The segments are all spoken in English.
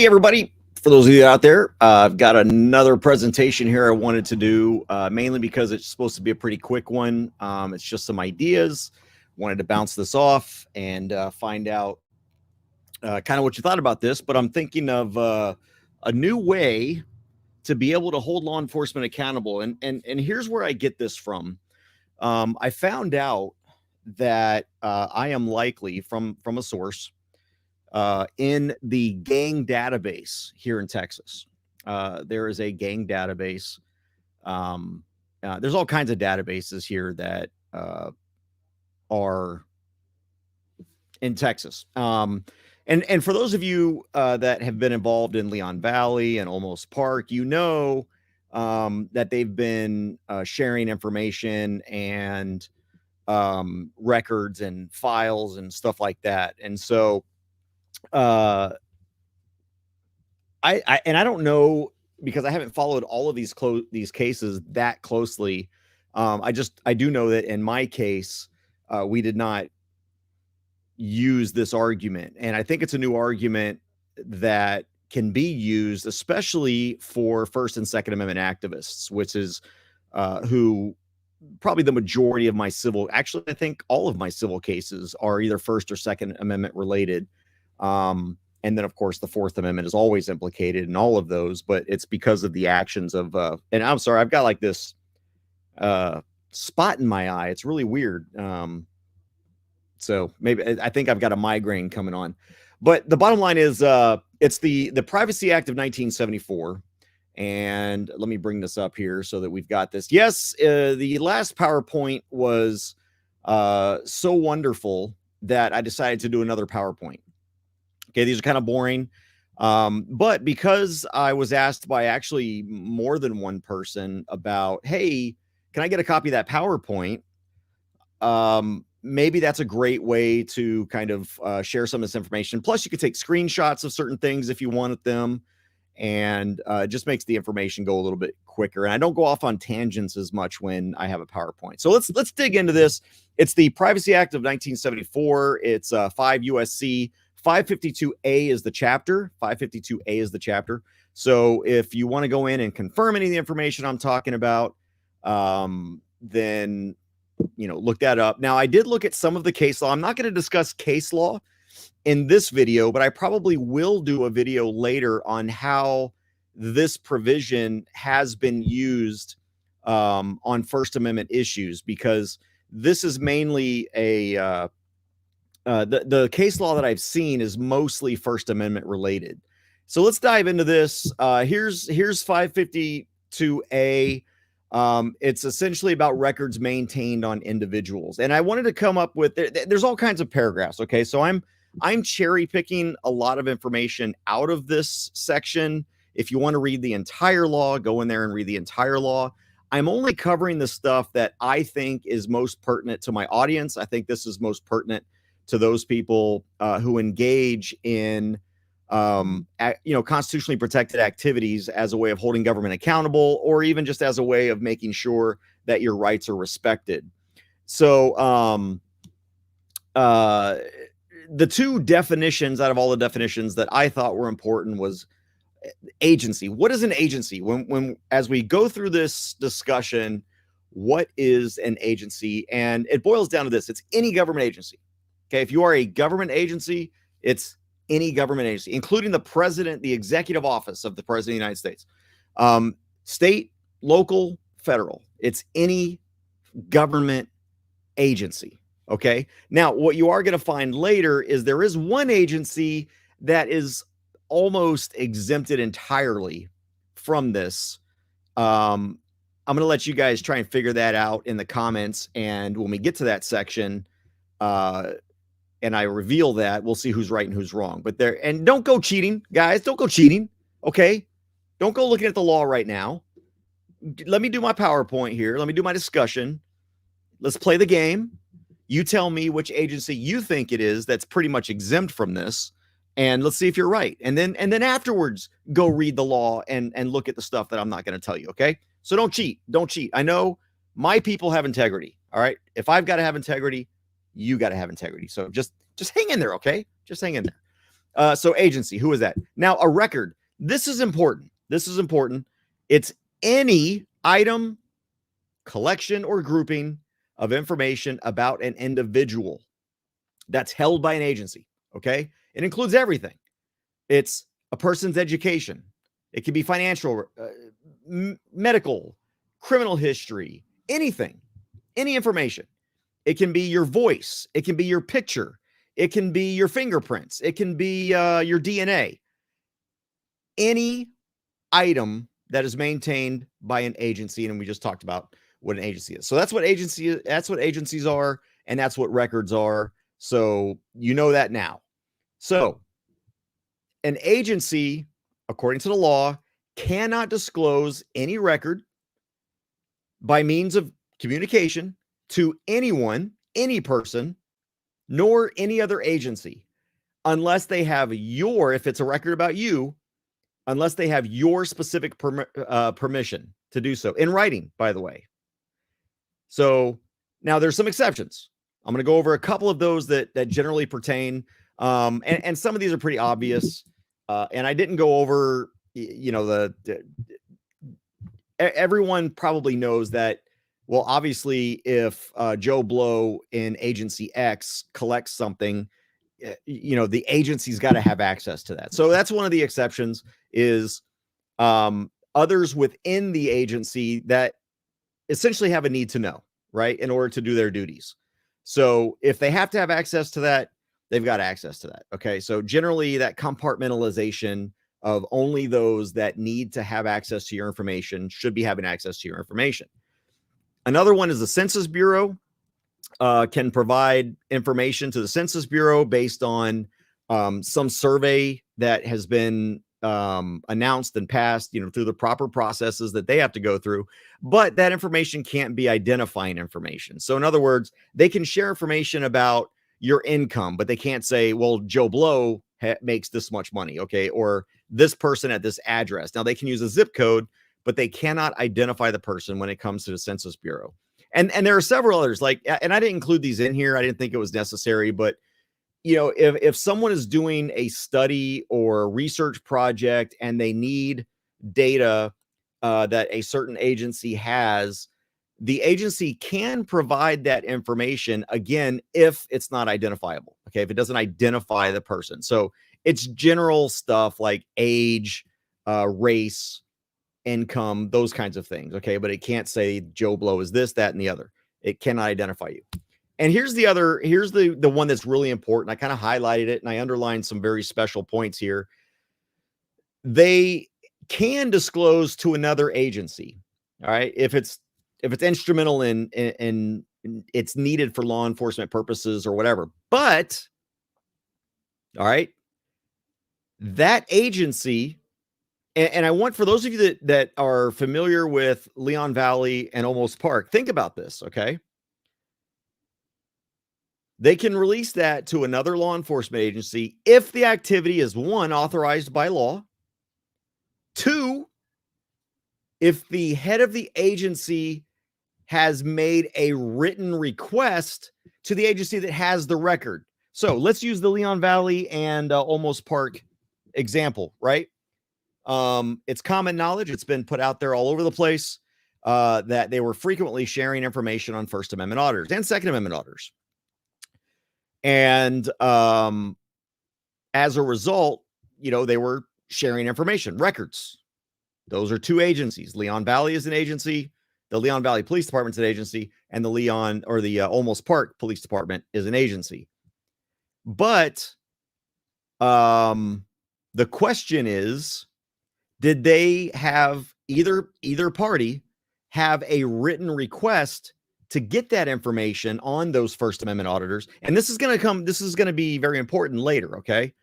Hey, everybody. For those of you out there, I've got another presentation here I wanted to do, mainly because it's supposed to be a pretty quick one. It's just some ideas. Wanted to bounce this off and find out kind of what you thought about this. But I'm thinking of a new way to be able to hold law enforcement accountable. And here's where I get this from. I found out that I am likely from a source in the gang database here in Texas. There is a gang database. There's all kinds of databases here that are in Texas. And for those of you that have been involved in Leon Valley and Olmos Park, you know that they've been sharing information and records and files and stuff like that. And so I don't know, because I haven't followed all of these cases that closely. I do know that in my case, we did not use this argument, and I think it's a new argument that can be used, especially for First and Second Amendment activists, which is who probably the majority of my civil, actually, I think all of my civil cases are either First or Second Amendment related. And then, of course, the Fourth Amendment is always implicated in all of those, but it's because of the actions of, and I'm sorry, I've got like this spot in my eye. It's really weird. So maybe I think I've got a migraine coming on. But the bottom line is it's the Privacy Act of 1974. And let me bring this up here so that we've got this. Yes, the last PowerPoint was so wonderful that I decided to do another PowerPoint. Okay, these are kind of boring. But because I was asked by actually more than one person about, hey, can I get a copy of that PowerPoint? Maybe that's a great way to kind of share some of this information. Plus, you could take screenshots of certain things if you wanted them. And it just makes the information go a little bit quicker. And I don't go off on tangents as much when I have a PowerPoint. So let's dig into this. It's the Privacy Act of 1974. It's 5 USC 552A is the chapter. 552A is the chapter. So if you want to go in and confirm any of the information I'm talking about, then, you know, look that up. Now, I did look at some of the case law. I'm not going to discuss case law in this video, but I probably will do a video later on how this provision has been used on First Amendment issues, because this is mainly a the case law that I've seen is mostly First Amendment related. So let's dive into this. Here's 552A. It's essentially about records maintained on individuals. And I wanted to come up with, there's all kinds of paragraphs. Okay. So I'm cherry picking a lot of information out of this section. If you want to read the entire law, go in there and read the entire law. I'm only covering the stuff that I think is most pertinent to my audience. I think this is most pertinent to those people who engage in, constitutionally protected activities as a way of holding government accountable, or even just as a way of making sure that your rights are respected. So the two definitions out of all the definitions that I thought were important was agency. What is an agency? When as we go through this discussion, what is an agency? And it boils down to this: it's any government agency. Okay, if you are a government agency, it's any government agency, including the president, the executive office of the president of the United States, state, local, federal. It's any government agency. Okay. Now, what you are going to find later is there is one agency that is almost exempted entirely from this. I'm going to let you guys try and figure that out in the comments. And when we get to that section, and I reveal that, we'll see who's right and who's wrong. But and don't go cheating, guys. Don't go cheating. Okay. Don't go looking at the law right now. Let me do my PowerPoint here. Let me do my discussion. Let's play the game. You tell me which agency you think it is that's pretty much exempt from this, and let's see if you're right. And then afterwards, go read the law and look at the stuff that I'm not going to tell you. Okay. So don't cheat. Don't cheat. I know my people have integrity. All right. If I've got to have integrity, you got to have integrity. So just hang in there. Okay. Just hang in there. So agency, who is that? Now, a record. This is important. This is important. It's any item, collection, or grouping of information about an individual that's held by an agency. Okay. It includes everything. It's a person's education. It can be financial, medical, criminal history, anything, any information. It can be your voice. It can be your picture. It can be your fingerprints. It can be your DNA. Any item that is maintained by an agency, and we just talked about what an agency is. So that's what agencies are, and that's what records are. So you know that now. So an agency, according to the law, cannot disclose any record by means of communication to anyone, any person, nor any other agency, unless they have if it's a record about you, unless they have your specific permission to do so, in writing, by the way. So now there's some exceptions. I'm going to go over a couple of those that generally pertain, and some of these are pretty obvious. And I didn't go over, everyone probably knows that. Well, obviously, if Joe Blow in agency X collects something, the agency's got to have access to that. So that's one of the exceptions, is others within the agency that essentially have a need to know, right, in order to do their duties. So if they have to have access to that, they've got access to that. Okay. So generally that compartmentalization of only those that need to have access to your information should be having access to your information. Another one is the Census Bureau. Can provide information to the Census Bureau based on some survey that has been announced and passed, through the proper processes that they have to go through. But that information can't be identifying information. So in other words, they can share information about your income, but they can't say, well, Joe Blow makes this much money, okay, or this person at this address. Now they can use a zip code, but they cannot identify the person when it comes to the Census Bureau. And there are several others, and I didn't include these in here. I didn't think it was necessary, but if someone is doing a study or research project and they need data that a certain agency has, the agency can provide that information, again, if it's not identifiable. Okay, if it doesn't identify the person. So it's general stuff like age, race, income, those kinds of things. Okay. But it can't say Joe Blow is this, that, and the other. It cannot identify you. And here's the one that's really important. I kind of highlighted it and I underlined some very special points here. They can disclose to another agency. All right. If it's instrumental in it's needed for law enforcement purposes or whatever. But all right, that agency. And I want, for those of you that are familiar with Leon Valley and Olmos Park, think about this, okay? They can release that to another law enforcement agency if the activity is, 1, authorized by law, 2, if the head of the agency has made a written request to the agency that has the record. So let's use the Leon Valley and Olmos Park example, right? It's common knowledge. It's been put out there all over the place that they were frequently sharing information on First Amendment auditors and Second Amendment auditors. And as a result, they were sharing information, records. Those are two agencies. Leon Valley is an agency. The Leon Valley Police Department is an agency, and the Olmos Park Police Department is an agency. But the question is, did they have either party have a written request to get that information on those First Amendment auditors? And this is going to be very important later. Okay.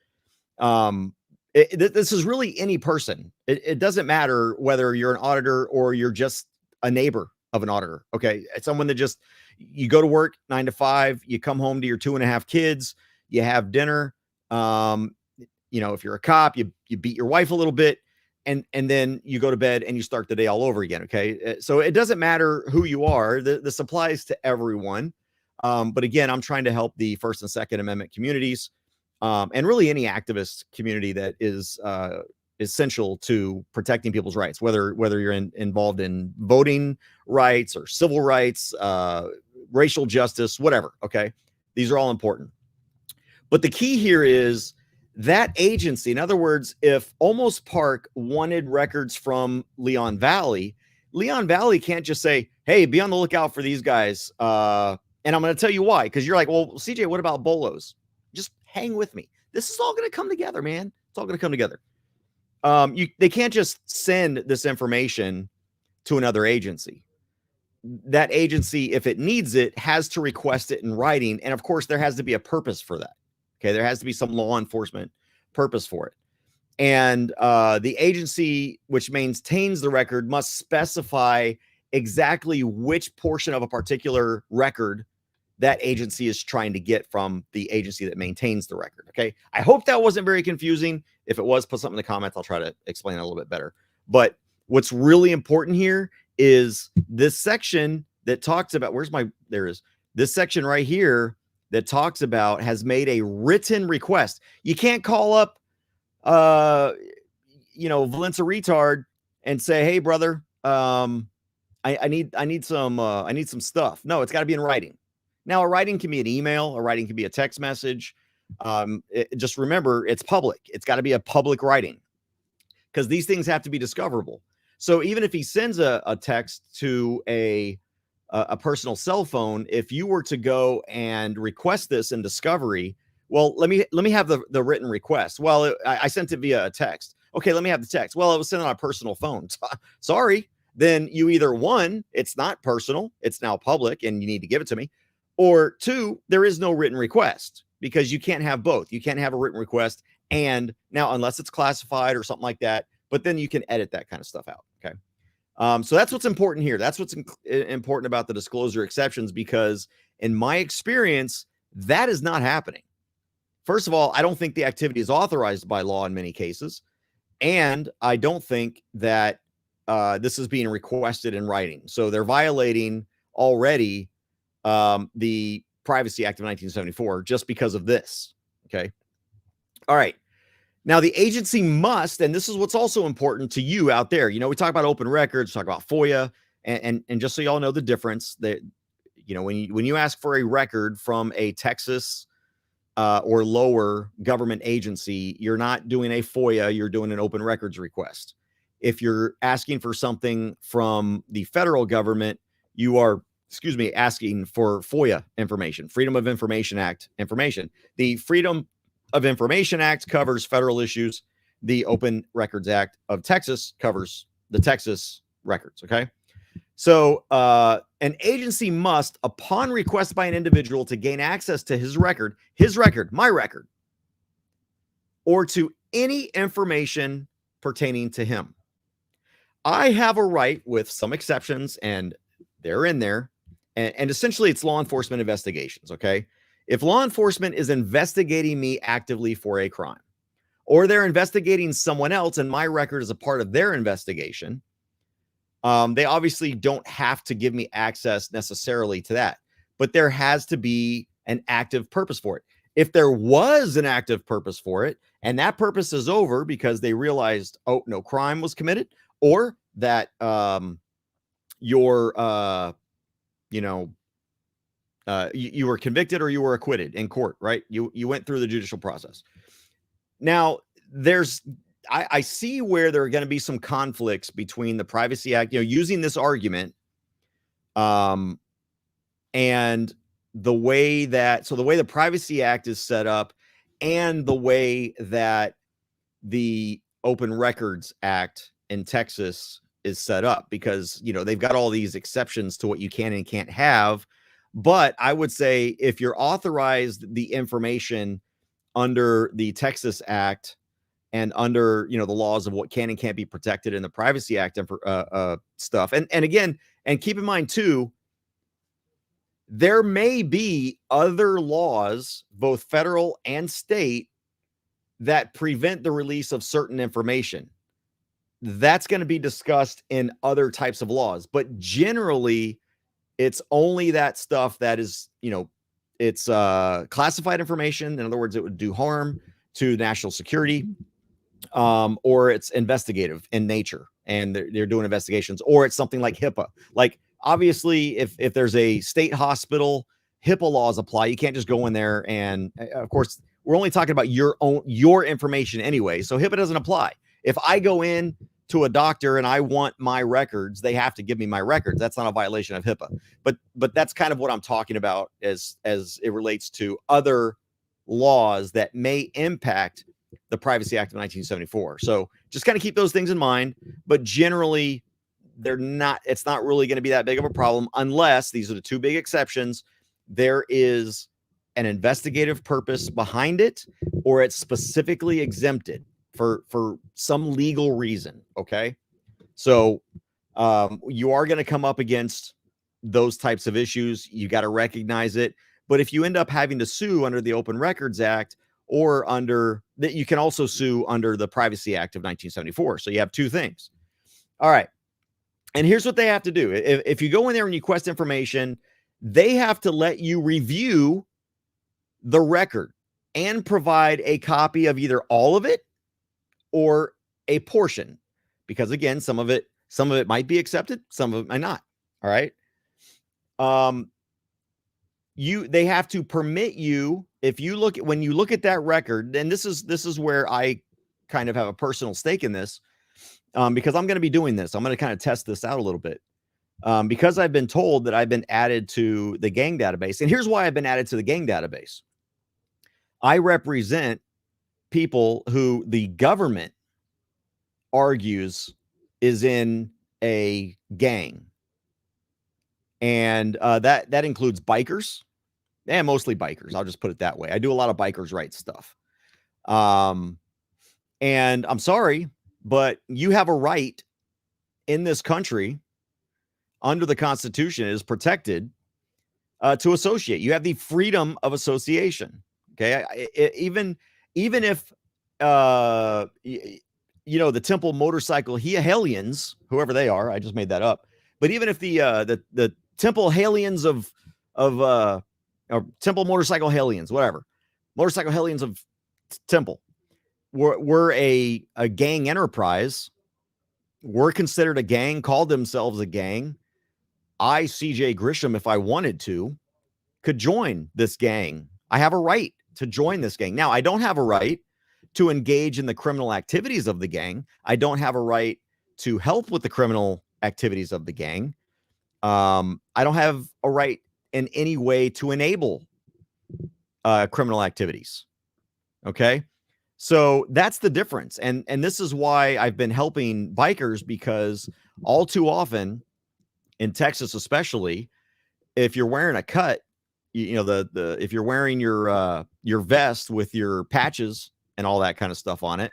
This is really any person. It doesn't matter whether you're an auditor or you're just a neighbor of an auditor. Okay. It's someone that you go to work 9 to 5, you come home to your 2.5 kids, you have dinner. If you're a cop, you beat your wife a little bit. And then you go to bed and you start the day all over again. Okay. So it doesn't matter who you are. This applies to everyone. But again, I'm trying to help the First and Second Amendment communities. and really any activist community that is essential to protecting people's rights, whether you're involved in voting rights or civil rights, racial justice, whatever. Okay, these are all important. But the key here is that agency. In other words, if Almost Park wanted records from Leon Valley can't just say, hey, be on the lookout for these guys. And I'm going to tell you why, because you're like, well, CJ, what about Bolos? Just hang with me. This is all going to come together, man. It's all going to come together. They can't just send this information to another agency. That agency, if it needs it, has to request it in writing. And of course, there has to be a purpose for that. Okay, there has to be some law enforcement purpose for it. And the agency which maintains the record must specify exactly which portion of a particular record that agency is trying to get from the agency that maintains the record. Okay, I hope that wasn't very confusing. If it was, put something in the comments. I'll try to explain it a little bit better. But what's really important here is this section that talks about, this section right here that talks about has made a written request. You can't call up, Valenza Retard and say, hey, brother, I need some stuff. No, it's got to be in writing. Now, a writing can be an email, a writing can be a text message. Just remember, it's public. It's got to be a public writing because these things have to be discoverable. So even if he sends a text to a personal cell phone, if you were to go and request this in discovery, well, let me have the written request. Well, I sent it via a text. Okay, let me have the text. Well, it was sent on a personal phone. Sorry. Then you either, one, it's not personal, it's now public and you need to give it to me. Or two, there is no written request because you can't have both. You can't have a written request and now, unless it's classified or something like that, but then you can edit that kind of stuff out. Okay. So that's what's important here. That's what's important about the disclosure exceptions, because in my experience, that is not happening. First of all, I don't think the activity is authorized by law in many cases. And I don't think that this is being requested in writing. So they're violating already the Privacy Act of 1974 just because of this. Okay. All right. Now, the agency must, and this is what's also important to you out there. We talk about open records, talk about FOIA, and just so y'all know the difference, that when you ask for a record from a Texas or lower government agency, you're not doing a FOIA, you're doing an open records request. If you're asking for something from the federal government, you are, asking for FOIA information, Freedom of Information Act information. The Freedom of Information Act covers federal issues. The Open Records Act of Texas covers the Texas records. Okay. So an agency must, upon request by an individual to gain access to his record, my record, or to any information pertaining to him. I have a right, with some exceptions, and they're in there. And essentially, it's law enforcement investigations. Okay. If law enforcement is investigating me actively for a crime, or they're investigating someone else and my record is a part of their investigation, they obviously don't have to give me access necessarily to that, but there has to be an active purpose for it. If there was an active purpose for it, and that purpose is over because they realized, oh, no crime was committed, or that you were convicted or you were acquitted in court, right? You went through the judicial process. Now, I see where there are going to be some conflicts between the Privacy Act, using this argument, and the way the Privacy Act is set up and the way that the Open Records Act in Texas is set up, because, they've got all these exceptions to what you can and can't have. But I would say if you're authorized the information under the Texas Act and under, the laws of what can and can't be protected in the Privacy Act and stuff. And again, and keep in mind too, there may be other laws, both federal and state, that prevent the release of certain information. That's going to be discussed in other types of laws, but generally it's only that stuff that is, classified information. In other words, it would do harm to national security, or it's investigative in nature, and they're doing investigations, or it's something like HIPAA. Like, obviously, if there's a state hospital, HIPAA laws apply. You can't just go in there and, of course, we're only talking about your information anyway, so HIPAA doesn't apply. If I go in to a doctor and I want my records, they have to give me my records. That's not a violation of HIPAA. But that's kind of what I'm talking about as it relates to other laws that may impact the Privacy Act of 1974. So just kind of keep those things in mind. But generally, it's not really going to be that big of a problem, unless these are the two big exceptions. There is an investigative purpose behind it, or it's specifically exempted for some legal reason. Okay. So you are going to come up against those types of issues. You got to recognize it. But if you end up having to sue under the Open Records Act, or under that, you can also sue under the Privacy Act of 1974. So you have two things. All right. And here's what they have to do. If you go in there and you request information, they have to let you review the record and provide a copy of either all of it or a portion, because again, some of it might be accepted, some of it might not. All right. They have to permit you, when you look at that record, and this is where I kind of have a personal stake in this, because I'm going to be doing this. I'm going to kind of test this out a little bit, because I've been told that I've been added to the gang database. And here's why I've been added to the gang database. I represent people who the government argues is in a gang. And that includes bikers, and mostly bikers. I'll just put it that way. I do a lot of bikers' rights stuff. And I'm sorry, but you have a right in this country under the Constitution. It is protected to associate. You have the freedom of association. Okay. Even if, the Temple Motorcycle Hellions, whoever they are, I just made that up. But even if the Temple Hellions or Temple Motorcycle Hellions, whatever, Motorcycle Hellions of Temple, were a gang enterprise, were considered a gang, called themselves a gang, I, CJ Grisham, if I wanted to, could join this gang. I have a right to join this gang. Now, I don't have a right to engage in the criminal activities of the gang. I don't have a right to help with the criminal activities of the gang. I don't have a right in any way to enable criminal activities. Okay. So that's the difference. And this is why I've been helping bikers, because all too often in Texas, especially, if you're wearing a cut, if you're wearing your vest with your patches and all that kind of stuff on it,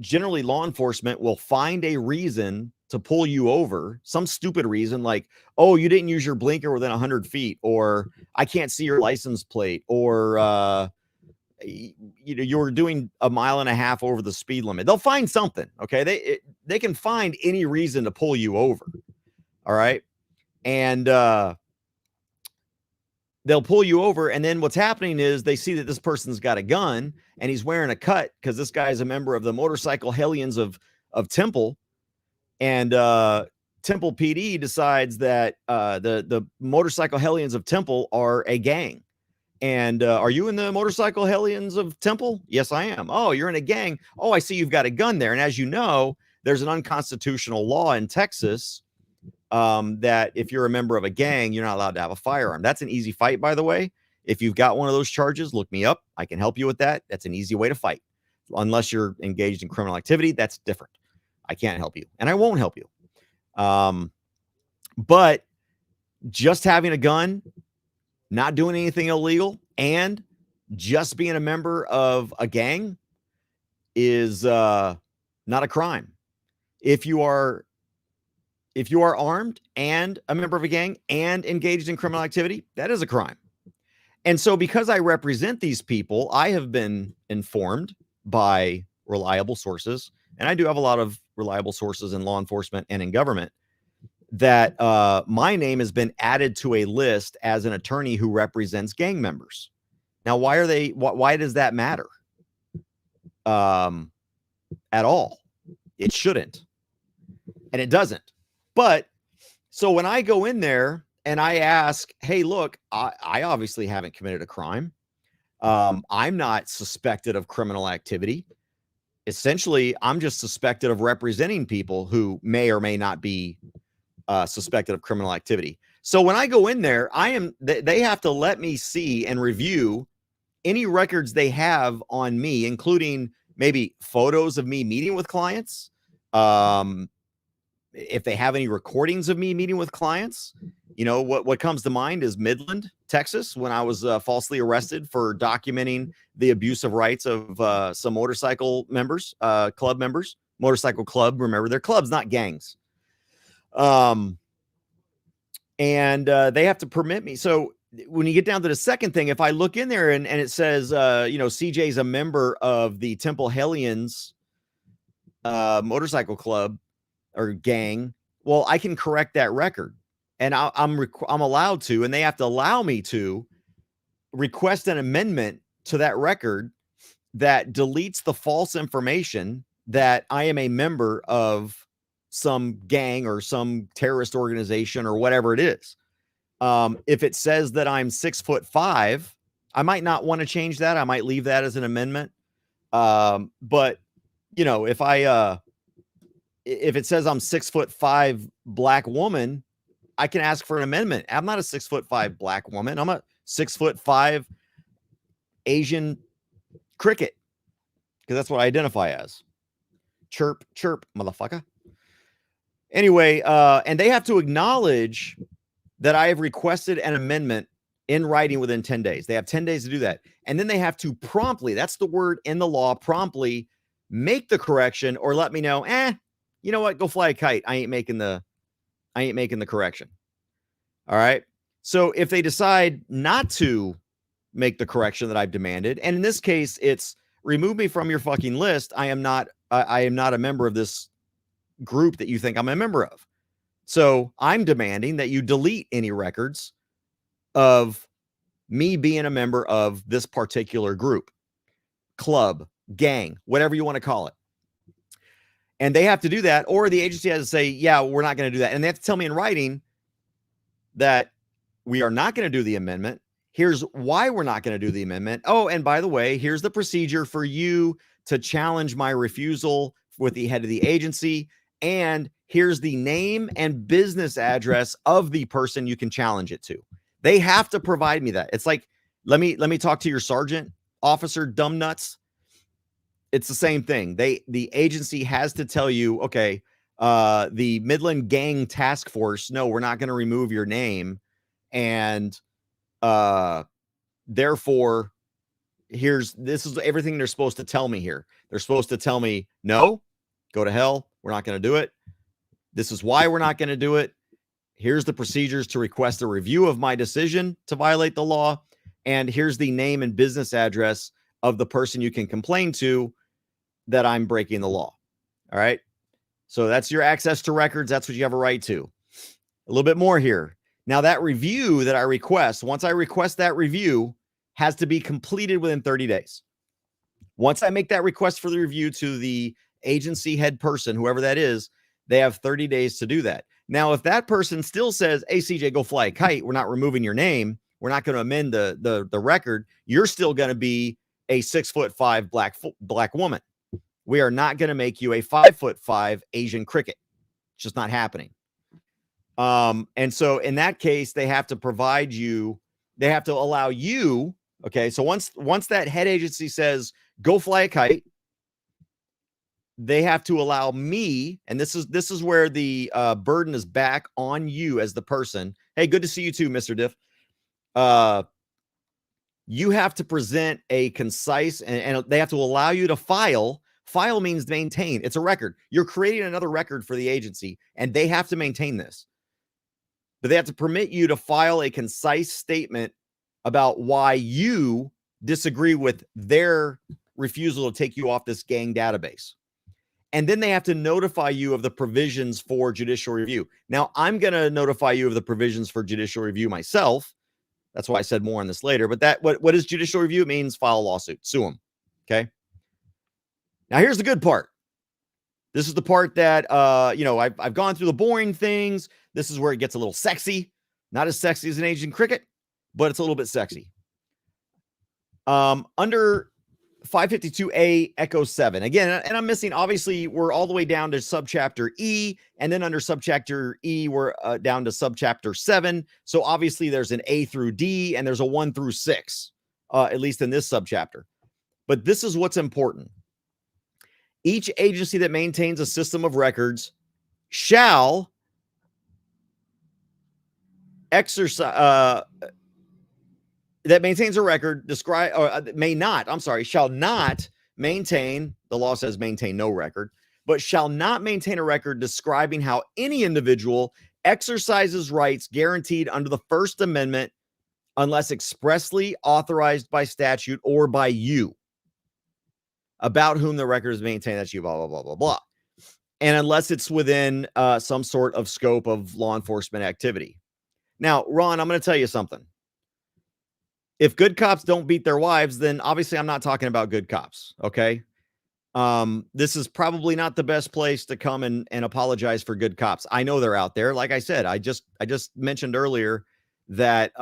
generally law enforcement will find a reason to pull you over, some stupid reason, like, oh, you didn't use your blinker within 100 feet, or I can't see your license plate, or you were doing 1.5 miles over the speed limit. They'll find something. Okay. They can find any reason to pull you over. All right. And they'll pull you over. And then what's happening is they see that this person's got a gun and he's wearing a cut, because this guy is a member of the Motorcycle Hellions of Temple. And Temple PD decides that the Motorcycle Hellions of Temple are a gang. And are you in the Motorcycle Hellions of Temple? Yes, I am. Oh, you're in a gang. Oh, I see you've got a gun there. And as you know, there's an unconstitutional law in Texas that if you're a member of a gang, you're not allowed to have a firearm. That's an easy fight, by the way. If you've got one of those charges, look me up. I can help you with that. That's an easy way to fight. Unless you're engaged in criminal activity, that's different. I can't help you, and I won't help you. But just having a gun, not doing anything illegal, and just being a member of a gang is not a crime. If you are armed and a member of a gang and engaged in criminal activity, that is a crime. And so because I represent these people, I have been informed by reliable sources, and I do have a lot of reliable sources in law enforcement and in government, that my name has been added to a list as an attorney who represents gang members. Now, why does that matter? At all? It shouldn't, and it doesn't. But so when I go in there and I ask, hey, look, I obviously haven't committed a crime. I'm not suspected of criminal activity. Essentially, I'm just suspected of representing people who may or may not be suspected of criminal activity. So when I go in there, they have to let me see and review any records they have on me, including maybe photos of me meeting with clients. If they have any recordings of me meeting with clients. You know, what comes to mind is Midland, Texas, when I was falsely arrested for documenting the abuse of rights of some motorcycle members, club members, motorcycle club. Remember, they're clubs, not gangs. And they have to permit me. So when you get down to the second thing, if I look in there and it says, you know, CJ's a member of the Temple Hellions motorcycle club or gang, well, I can correct that record. And I'm allowed to, and they have to allow me to request an amendment to that record that deletes the false information that I am a member of some gang or some terrorist organization or whatever it is. If it says that I'm 6'5", I might not want to change that. I might leave that as an amendment. But you know, if it says I'm 6'5" black woman, I can ask for an amendment. I'm not a 6'5" black woman. I'm a 6'5" Asian cricket, because that's what I identify as. Chirp, chirp, motherfucker. Anyway, and they have to acknowledge that I have requested an amendment in writing within 10 days. They have 10 days to do that. And then they have to promptly, that's the word in the law, promptly make the correction or let me know, you know what, go fly a kite. I ain't making the correction. All right. So if they decide not to make the correction that I've demanded, and in this case, it's remove me from your fucking list. I am not a member of this group that you think I'm a member of. So I'm demanding that you delete any records of me being a member of this particular group, club, gang, whatever you want to call it. And they have to do that, or the agency has to say, yeah, we're not going to do that. And they have to tell me in writing that we are not going to do the amendment. Here's why we're not going to do the amendment. Oh, and by the way, here's the procedure for you to challenge my refusal with the head of the agency. And here's the name and business address of the person you can challenge it to. They have to provide me that. It's like, let me talk to your sergeant, officer, dumb nuts. It's the same thing. The agency has to tell you, okay, the Midland Gang Task Force, no, we're not going to remove your name. And therefore, this is everything they're supposed to tell me here. They're supposed to tell me, no, go to hell. We're not going to do it. This is why we're not going to do it. Here's the procedures to request a review of my decision to violate the law. And here's the name and business address of the person you can complain to that I'm breaking the law. All right. So that's your access to records. That's what you have a right to. A little bit more here. Now that review that I request, once I request that review, has to be completed within 30 days. Once I make that request for the review to the agency head person, whoever that is, they have 30 days to do that. Now, if that person still says, hey, CJ, go fly a kite, we're not removing your name, we're not going to amend the record, you're still going to be a 6'5" black woman. We are not going to make you a 5'5" Asian cricket. It's just not happening. And so in that case, they have to provide you, they have to allow you. Okay. So once that head agency says, go fly a kite, they have to allow me. And this is where the burden is back on you as the person. Hey, good to see you too, Mr. Diff. You have to present a concise, and they have to allow you to file. File means maintain. It's a record. You're creating another record for the agency, and they have to maintain this. But they have to permit you to file a concise statement about why you disagree with their refusal to take you off this gang database. And then they have to notify you of the provisions for judicial review. Now, I'm going to notify you of the provisions for judicial review myself. That's why I said more on this later. But what is judicial review? It means file a lawsuit, sue them. Okay. Now, here's the good part. This is the part that, I've gone through the boring things. This is where it gets a little sexy. Not as sexy as an Asian cricket, but it's a little bit sexy. Under 552A Echo 7. Again, and I'm missing, obviously, we're all the way down to subchapter E, and then under subchapter E, we're down to subchapter 7. So obviously there's an A through D, and there's a 1 through 6, at least in this subchapter. But this is what's important. Each agency that maintains a system of records shall exercise... that maintains a record shall not maintain, the law says maintain no record, but shall not maintain a record describing how any individual exercises rights guaranteed under the First Amendment unless expressly authorized by statute or by you, about whom the record is maintained. That's you, blah, blah, blah, blah, blah. And unless it's within some sort of scope of law enforcement activity. Now, Ron, I'm going to tell you something. If good cops don't beat their wives, then obviously I'm not talking about good cops. Okay. This is probably not the best place to come and apologize for good cops. I know they're out there. Like I said, I just mentioned earlier that,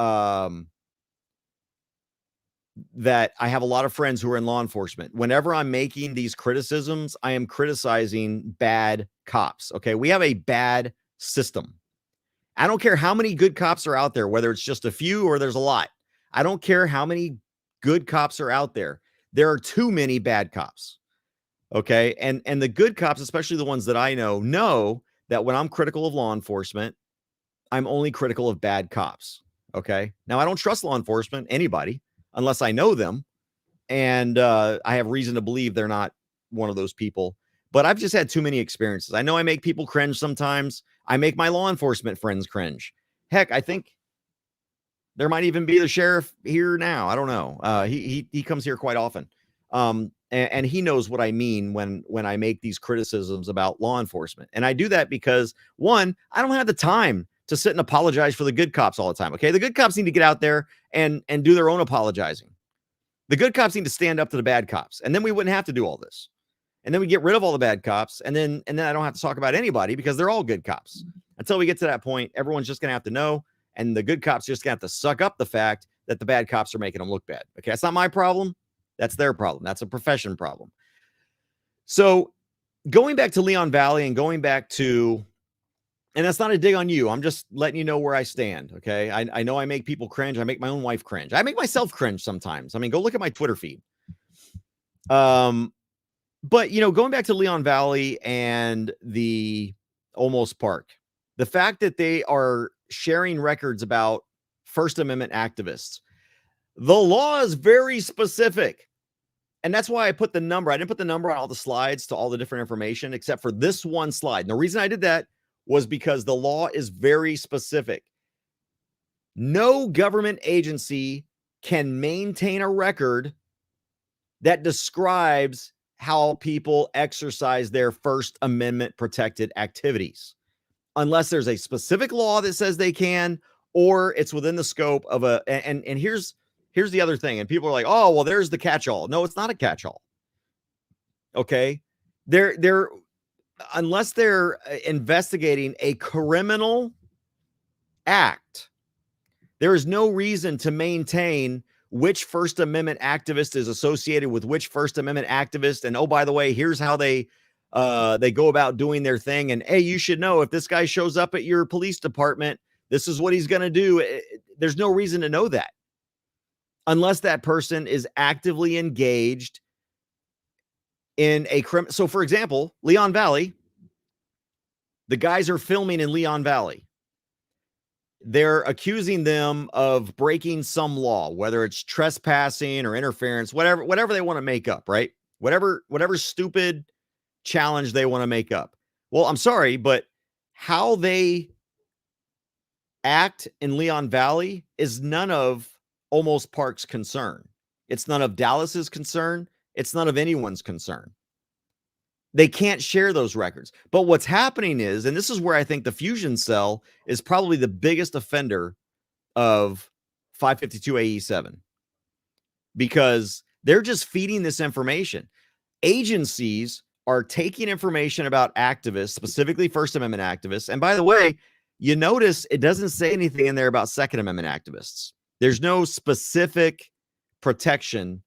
that I have a lot of friends who are in law enforcement. Whenever I'm making these criticisms, I am criticizing bad cops. Okay. We have a bad system. I don't care how many good cops are out there, whether it's just a few or there's a lot. I don't care how many good cops are out there. There are too many bad cops. Okay. And the good cops, especially the ones that I know that when I'm critical of law enforcement, I'm only critical of bad cops. Okay. Now I don't trust law enforcement, anybody, unless I know them. And I have reason to believe they're not one of those people. But I've just had too many experiences. I know I make people cringe sometimes. I make my law enforcement friends cringe. Heck, I think there might even be the sheriff here now. I don't know. He comes here quite often. And he knows what I mean when I make these criticisms about law enforcement. And I do that because, one, I don't have the time to sit and apologize for the good cops all the time. Okay. The good cops need to get out there and do their own apologizing. The good cops need to stand up to the bad cops. And then we wouldn't have to do all this. And then we get rid of all the bad cops. And then I don't have to talk about anybody because they're all good cops. Until we get to that point, everyone's just going to have to know. And the good cops just have to suck up the fact that the bad cops are making them look bad. Okay. That's not my problem. That's their problem. That's a profession problem. So going back to Leon Valley and going back to, and that's not a dig on you. I'm just letting you know where I stand. Okay. I know I make people cringe. I make my own wife cringe. I make myself cringe sometimes. I mean, go look at my Twitter feed. But going back to Leon Valley and the Almost Park, the fact that they are sharing records about First Amendment activists, the law is very specific. And that's why I put the number. I didn't put the number on all the slides to all the different information, except for this one slide. And the reason I did that was because the law is very specific. No government agency can maintain a record that describes how people exercise their First Amendment protected activities, unless there's a specific law that says they can, or it's within the scope of a, and here's the other thing. And people are like, oh, well, there's the catch-all. No, it's not a catch-all. Okay. They're unless they're investigating a criminal act, there is no reason to maintain which First Amendment activist is associated with which First Amendment activist. And oh, by the way, here's how they go about doing their thing. And hey, you should know if this guy shows up at your police department, this is what he's going to do. There's no reason to know that unless that person is actively engaged in a crime. So for example, Leon Valley, the guys are filming in Leon Valley. They're accusing them of breaking some law, whether it's trespassing or interference, whatever they want to make up, right? Whatever stupid challenge they want to make up. Well, I'm sorry, but how they act in Leon Valley is none of Almost Park's concern. It's none of Dallas's concern. It's none of anyone's concern. They can't share those records. But what's happening is, and this is where I think the Fusion cell is probably the biggest offender of 552AE7, because they're just feeding this information. Agencies are taking information about activists, specifically First Amendment activists. And by the way, you notice it doesn't say anything in there about Second Amendment activists. There's no specific protection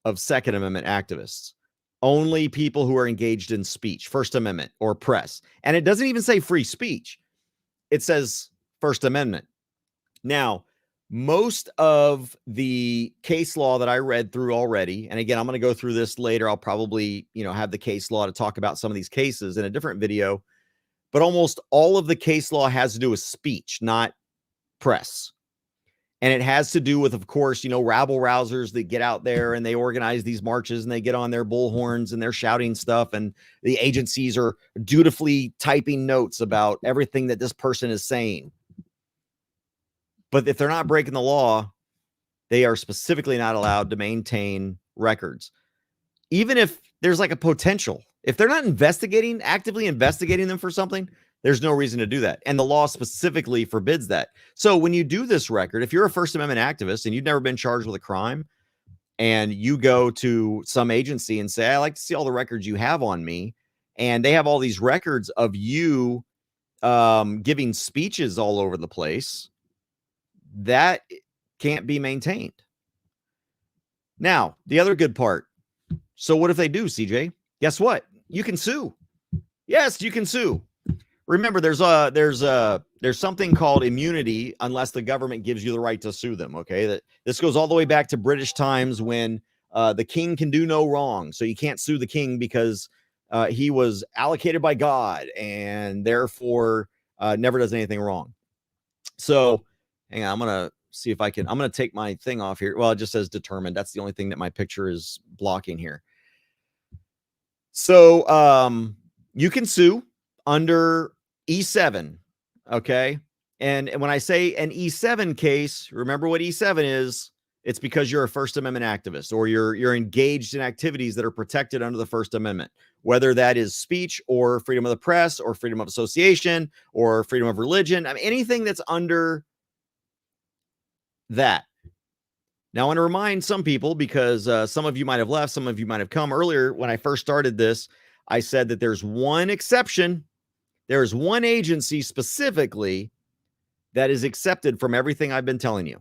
of Second Amendment activists. Only people who are engaged in speech, First Amendment or press. And it doesn't even say free speech. It says First Amendment. Now, most of the case law that I read through already, and again, I'm going to go through this later. I'll probably, have the case law to talk about some of these cases in a different video, but almost all of the case law has to do with speech, not press. And it has to do with, of course, rabble rousers that get out there and they organize these marches and they get on their bullhorns and they're shouting stuff. And the agencies are dutifully typing notes about everything that this person is saying. But if they're not breaking the law, they are specifically not allowed to maintain records. Even if there's like a potential, if they're not actively investigating them for something, there's no reason to do that. And the law specifically forbids that. So when you do this record, if you're a First Amendment activist and you've never been charged with a crime and you go to some agency and say, I'd like to see all the records you have on me, and they have all these records of you giving speeches all over the place, that can't be maintained. Now, the other good part. So what if they do, CJ? Guess what? You can sue. Yes, you can sue. Remember, there's something called immunity unless the government gives you the right to sue them. Okay, that this goes all the way back to British times when the king can do no wrong, so you can't sue the king because he was allocated by God and therefore never does anything wrong. So, hang on, I'm gonna see if I'm gonna take my thing off here. Well, it just says determined. That's the only thing that my picture is blocking here. So, you can sue under E7, okay? And when I say an E7 case, remember what E7 is. It's because you're a First Amendment activist or you're engaged in activities that are protected under the First Amendment, whether that is speech or freedom of the press or freedom of association or freedom of religion. I mean, anything that's under that. Now, I want to remind some people, because some of you might have left, some of you might have come earlier. When I first started this, I said that there's one exception. There's one agency specifically that is accepted from everything I've been telling you.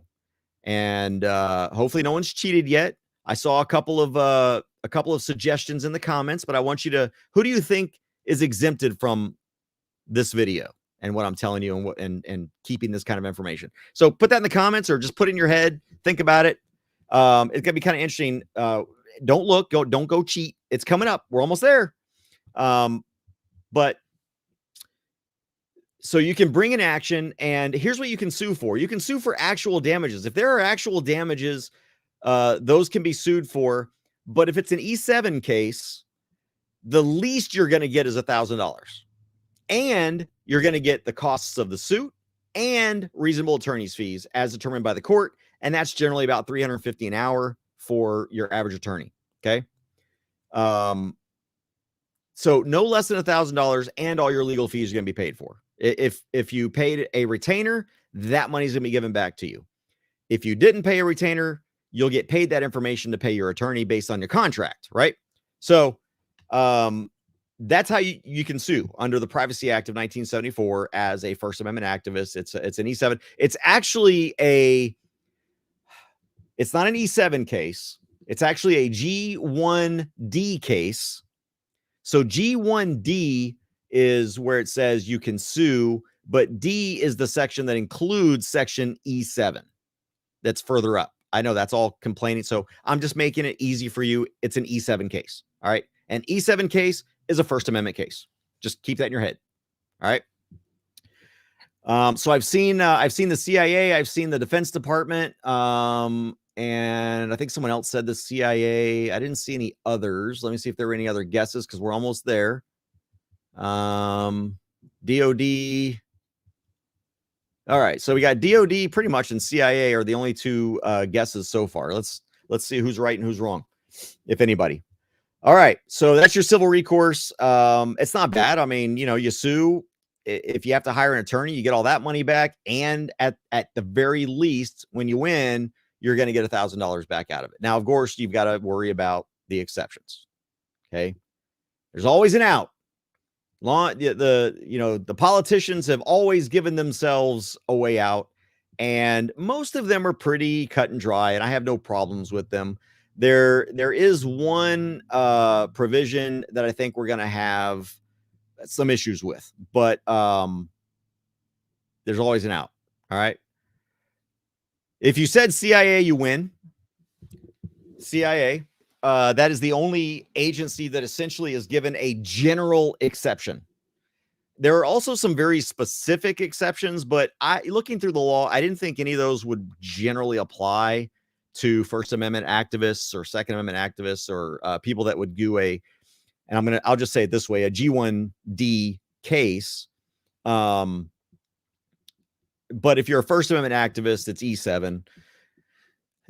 And hopefully no one's cheated yet. I saw a couple of suggestions in the comments, but I want you to, who do you think is exempted from this video and what I'm telling you and keeping this kind of information? So put that in the comments or just put it in your head. Think about it. It's gonna be kind of interesting. Don't go cheat. It's coming up. We're almost there. But so you can bring an action, and here's what you can sue for. You can sue for actual damages. If there are actual damages, those can be sued for. But if it's an E7 case, the least you're going to get is $1,000. And you're going to get the costs of the suit and reasonable attorney's fees as determined by the court. And that's generally about $350 an hour for your average attorney. Okay. So no less than $1,000, and all your legal fees are going to be paid for. If you paid a retainer, that money is going to be given back to you. If you didn't pay a retainer, you'll get paid that information to pay your attorney based on your contract, right? So that's how you can sue under the Privacy Act of 1974 as a First Amendment activist. It's an E7. It's actually it's not an E7 case. It's actually a G1D case. So G1D is where it says you can sue, but D is the section that includes section E7 that's further up. I know that's all complaining, so I'm just making it easy for you. It's an E7 case, all right? An E7 case is a First Amendment case. Just keep that in your head, all right? So I've seen the CIA, I've seen the Defense Department, and I think someone else said the CIA. I didn't see any others. Let me see if there were any other guesses, because we're almost there. DOD. All right, so we got DOD pretty much, and CIA are the only two guesses so far. Let's see who's right and who's wrong, if anybody. All right. So that's your civil recourse. It's not bad. I mean, you sue. If you have to hire an attorney, you get all that money back. And at the very least, when you win, you're going to get $1,000 back out of it. Now, of course, you've got to worry about the exceptions. Okay. There's always an out. The politicians have always given themselves a way out, and most of them are pretty cut and dry, and I have no problems with them. There is one provision that I think we're going to have some issues with, but there's always an out. All right. If you said CIA, you win. CIA, that is the only agency that essentially is given a general exception. There are also some very specific exceptions, but looking through the law, I didn't think any of those would generally apply to First Amendment activists or Second Amendment activists or people that would do I'll just say it this way, a G1D case. But if you're a First Amendment activist, it's E7.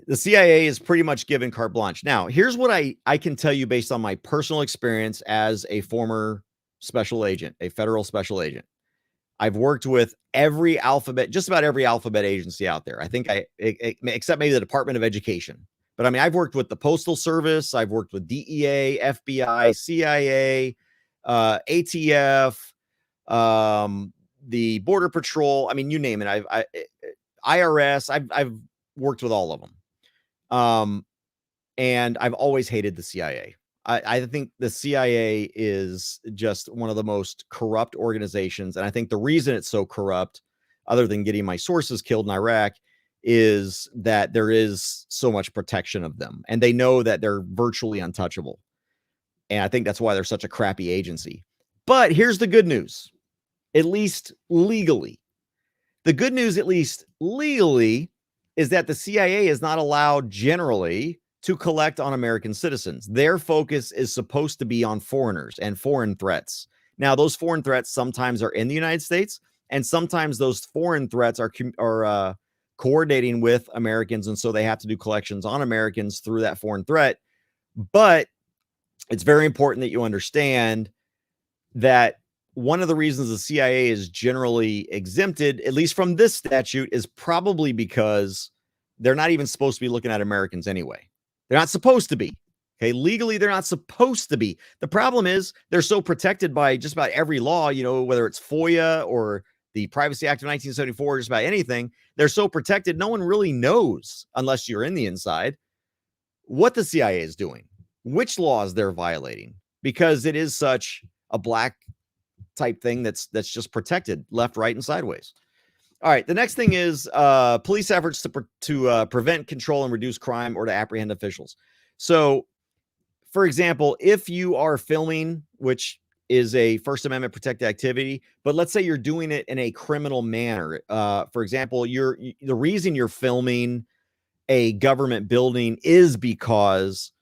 The CIA is pretty much given carte blanche. Now, here's what I can tell you based on my personal experience as a former special agent, a federal special agent. I've worked with just about every alphabet agency out there. I think except maybe the Department of Education. But I mean, I've worked with the Postal Service. I've worked with DEA, FBI, CIA, ATF, the Border Patrol. I mean, you name it. IRS. I've worked with all of them. And I've always hated the CIA. I think the CIA is just one of the most corrupt organizations. And I think the reason it's so corrupt, other than getting my sources killed in Iraq, is that there is so much protection of them. And they know that they're virtually untouchable. And I think that's why they're such a crappy agency. But here's the good news, at least legally. The good news, at least legally, is that the CIA is not allowed generally to collect on American citizens. Their focus is supposed to be on foreigners and foreign threats. Now, those foreign threats sometimes are in the United States, and sometimes those foreign threats are coordinating with Americans, and so they have to do collections on Americans through that foreign threat. But it's very important that you understand that one of the reasons the CIA is generally exempted, at least from this statute, is probably because they're not even supposed to be looking at Americans anyway. They're not supposed to be. Okay. Legally, they're not supposed to be. The problem is they're so protected by just about every law, whether it's FOIA or the Privacy Act of 1974, just about anything. They're so protected. No one really knows, unless you're in the inside, what the CIA is doing, which laws they're violating, because it is such a black type thing that's just protected left, right, and sideways. All right. The next thing is police efforts to prevent, control, and reduce crime or to apprehend officials. So, for example, if you are filming, which is a First Amendment protected activity, but let's say you're doing it in a criminal manner. For example, the reason you're filming a government building is because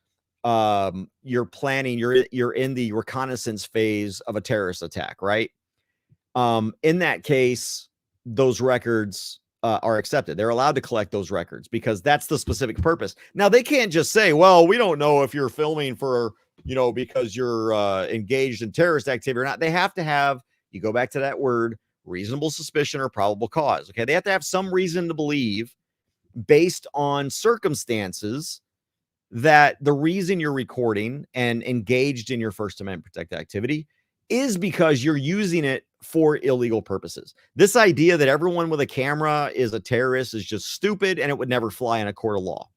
you're planning, you're in the reconnaissance phase of a terrorist attack, right? In that case, those records are accepted. They're allowed to collect those records because that's the specific purpose. Now, they can't just say, well, we don't know if you're filming for, because you're engaged in terrorist activity or not. They have to have, you go back to that word, reasonable suspicion or probable cause. Okay. They have to have some reason to believe, based on circumstances, that the reason you're recording and engaged in your First Amendment protected activity is because you're using it for illegal purposes. This idea that everyone with a camera is a terrorist is just stupid, and it would never fly in a court of law.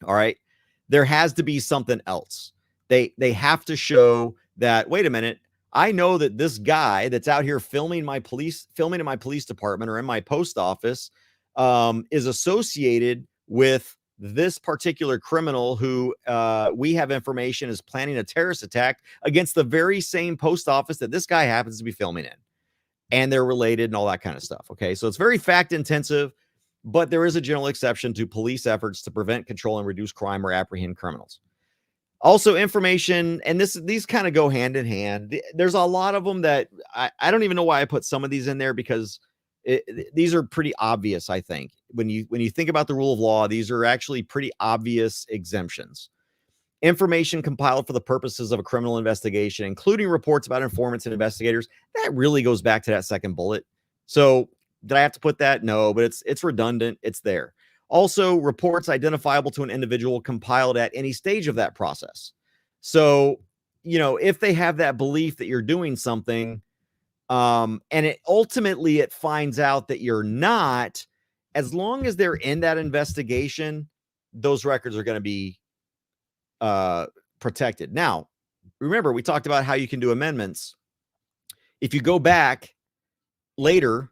All right. There has to be something else. They have to show that, wait a minute, I know that this guy that's out here filming in my police department or in my post office is associated with this particular criminal who we have information is planning a terrorist attack against the very same post office that this guy happens to be filming in. And they're related and all that kind of stuff. Okay. So it's very fact intensive, but there is a general exception to police efforts to prevent, control, and reduce crime or apprehend criminals. Also, information, and these kind of go hand in hand. There's a lot of them that I don't even know why I put some of these in there, because these are pretty obvious. I think when you think about the rule of law, these are actually pretty obvious exemptions. information compiled for the purposes of a criminal investigation, including reports about informants and investigators. That really goes back to that second bullet. So did I have to put that? No, but it's redundant. It's there. Also, reports identifiable to an individual compiled at any stage of that process. So, if they have that belief that you're doing something, and it ultimately finds out that you're not, as long as they're in that investigation, those records are going to be protected. Now, remember, we talked about how you can do amendments. If you go back later,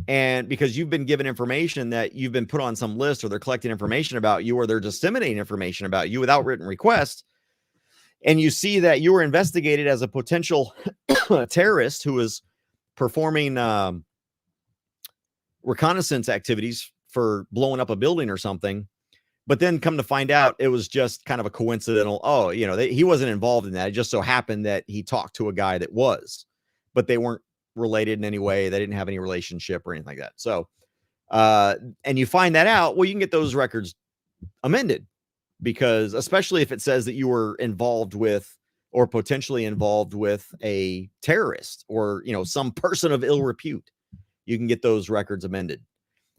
and because you've been given information that you've been put on some list, or they're collecting information about you, or they're disseminating information about you without written request, and you see that you were investigated as a potential terrorist who was performing reconnaissance activities for blowing up a building or something, but then come to find out it was just kind of a coincidental, he wasn't involved in that. It just so happened that he talked to a guy that was, but they weren't related in any way. They didn't have any relationship or anything like that. So, and you find that out, well, you can get those records amended, because especially if it says that you were involved with or potentially involved with a terrorist or, some person of ill repute, you can get those records amended.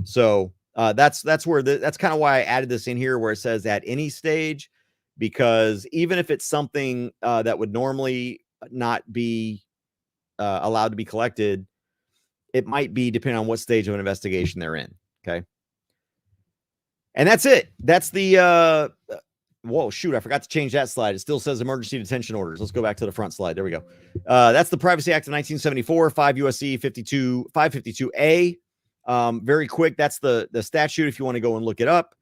So that's where that's kind of why I added this in here, where it says at any stage, because even if it's something that would normally not be allowed to be collected, it might be depending on what stage of an investigation they're in. Okay. And that's it. That's the whoa, shoot, I forgot to change that slide. It still says emergency detention orders. Let's go back to the front slide. There we go. That's the Privacy Act of 1974, 5 U.S.C. 552A. Very quick. That's the statute. If you want to go and look it up,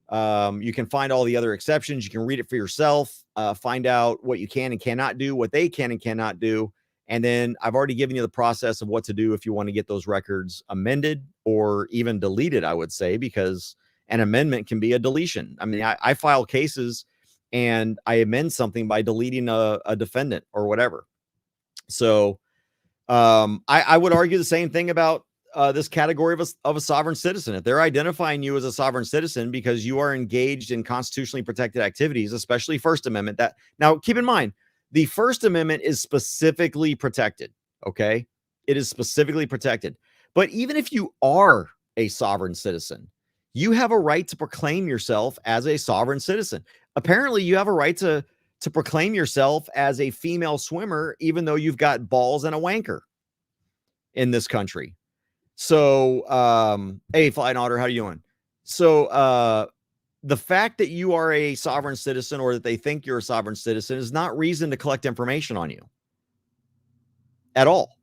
you can find all the other exceptions. You can read it for yourself, find out what you can and cannot do, what they can and cannot do. And then I've already given you the process of what to do if you want to get those records amended or even deleted, I would say, because an amendment can be a deletion. I mean, I file cases and I amend something by deleting a defendant or whatever. So I would argue the same thing about this category of a sovereign citizen. If they're identifying you as a sovereign citizen because you are engaged in constitutionally protected activities, especially First Amendment, that now keep in mind, the First Amendment is specifically protected. Okay. It is specifically protected. But even if you are a sovereign citizen, you have a right to proclaim yourself as a sovereign citizen. Apparently you have a right to proclaim yourself as a female swimmer, even though you've got balls and a wanker in this country. So, hey, Flying Otter, how you doing? So, the fact that you are a sovereign citizen, or that they think you're a sovereign citizen, is not reason to collect information on you at all.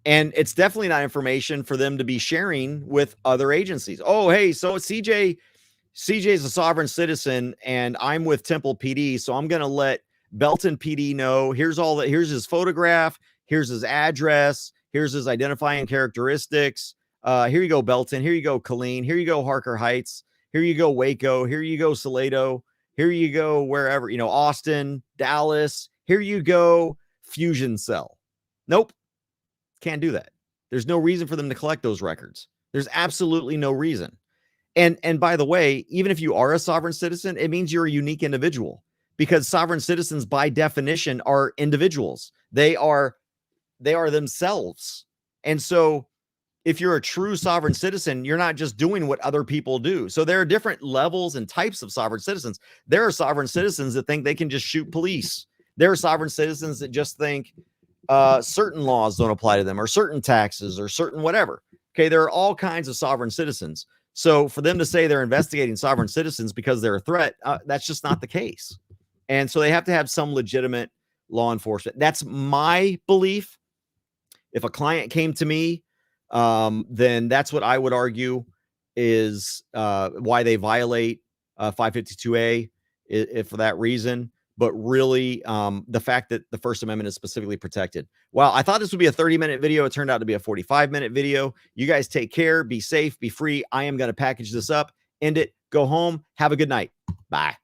And it's definitely not information for them to be sharing with other agencies. Oh, hey, so CJ is a sovereign citizen and I'm with Temple PD. So I'm going to let Belton PD know, here's his photograph. Here's his address. Here's his identifying characteristics. Here you go, Belton. Here you go, Colleen. Here you go, Harker Heights. Here you go, Waco. Here you go, Salado. Here you go, wherever, Austin, Dallas. Here you go, Fusion Cell. Nope. Can't do that. There's no reason for them to collect those records. There's absolutely no reason. And by the way, even if you are a sovereign citizen, it means you're a unique individual, because sovereign citizens by definition are individuals. They are themselves. And so if you're a true sovereign citizen, you're not just doing what other people do. So there are different levels and types of sovereign citizens. There are sovereign citizens that think they can just shoot police. There are sovereign citizens that just think certain laws don't apply to them, or certain taxes, or certain whatever. Okay, there are all kinds of sovereign citizens. So for them to say they're investigating sovereign citizens because they're a threat, that's just not the case. And so they have to have some legitimate law enforcement. That's my belief. If a client came to me, then that's what I would argue is why they violate 552A, if for that reason. But really, the fact that the First Amendment is specifically protected. Well, I thought this would be a 30-minute video. It turned out to be a 45-minute video. You guys take care, be safe, be free. I am going to package this up, end it, go home, have a good night. Bye.